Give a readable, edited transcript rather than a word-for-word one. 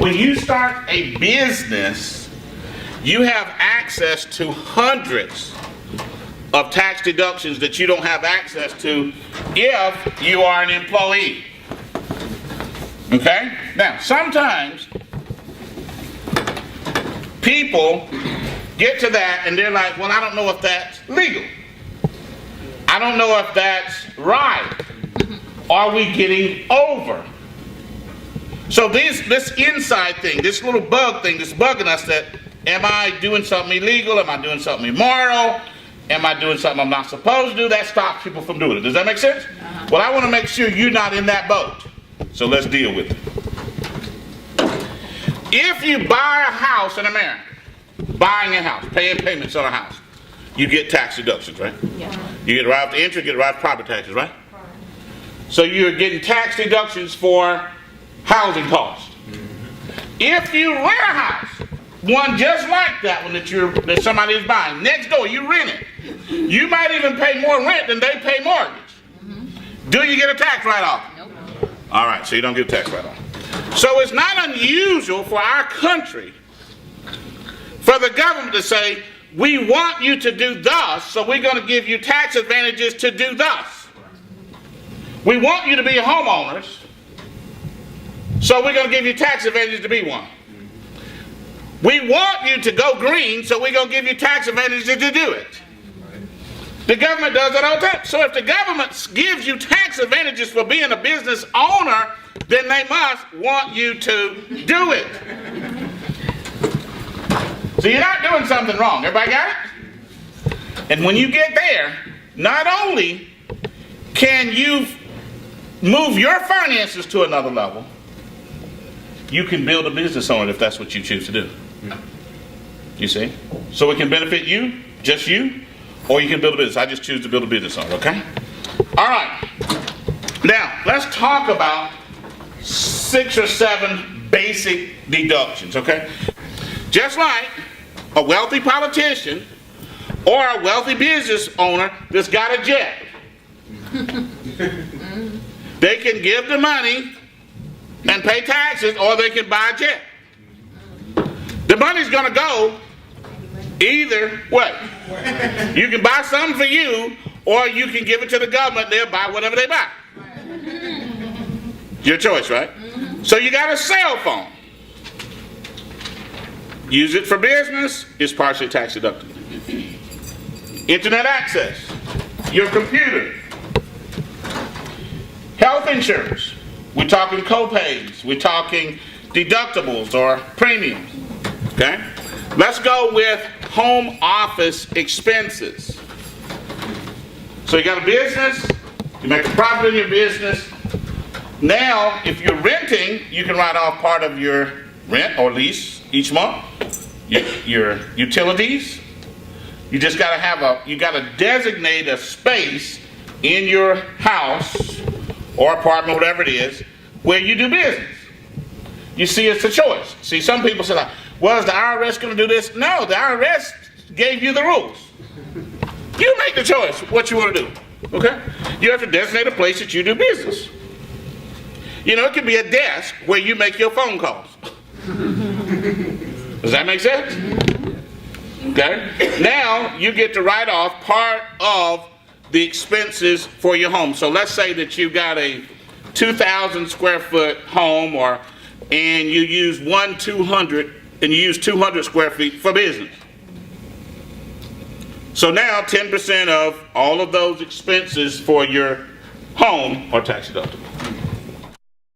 when you start a business, you have access to hundreds of tax deductions that you don't have access to if you are an employee. Okay? Now, sometimes people get to that and they're like, well, I don't know if that's legal. I don't know if that's right. Are we getting over? So this inside thing, this little bug thing that's bugging us, that am I doing something illegal? Am I doing something immoral? Am I doing something I'm not supposed to do? That stops people from doing it. Does that make sense? Well, I want to make sure you're not in that boat. So let's deal with it. If you buy a house in America, buying a house, paying payments on a house, you get tax deductions, right? Yeah. You get right off the interest, you get right off property taxes, right? So you're getting tax deductions for housing costs. If you rent a house, one just like that one that somebody is buying, next door, you rent it. You might even pay more rent than they pay mortgage. Do you get a tax write-off? Nope. All right, so you don't get a tax write-off. So it's not unusual for our country, for the government to say, we want you to do thus, so we're going to give you tax advantages to do thus. We want you to be homeowners, so we're going to give you tax advantages to be one. We want you to go green, so we're going to give you tax advantages to do it. The government does that all the time. So if the government gives you tax advantages for being a business owner, then they must want you to do it. So you're not doing something wrong. Everybody got it? And when you get there, not only can you move your finances to another level, you can build a business on it if that's what you choose to do. You see? So it can benefit you, just you, or you can build a business. I just choose to build a business on it, okay? All right. Now, let's talk about 6 or 7 basic deductions, okay? Just like a wealthy politician or a wealthy business owner that's got a jet. They can give the money and pay taxes, or they can buy a jet. The money's going to go either way. You can buy something for you, or you can give it to the government. They'll buy whatever they buy. Your choice, right? So you got a cell phone. Use it for business, it's partially tax deductible. Internet access, your computer, health insurance. We're talking co-pays, we're talking deductibles or premiums. Okay? Let's go with home office expenses. So you got a business, you make a profit in your business. Now, if you're renting, you can write off part of your rent or lease each month. Your utilities. You just got to designate a space in your house or apartment, whatever it is, where you do business. You see, it's a choice. See, some people say, like, well, is the IRS going to do this? No, the IRS gave you the rules. You make the choice what you want to do. Okay? You have to designate a place that you do business. You know, it could be a desk where you make your phone calls. Does that make sense? Okay? Now you get to write off part of the expenses for your home. So let's say that you got a 2,000 square foot home, and you use 200 square feet for business. So now 10% of all of those expenses for your home are tax deductible.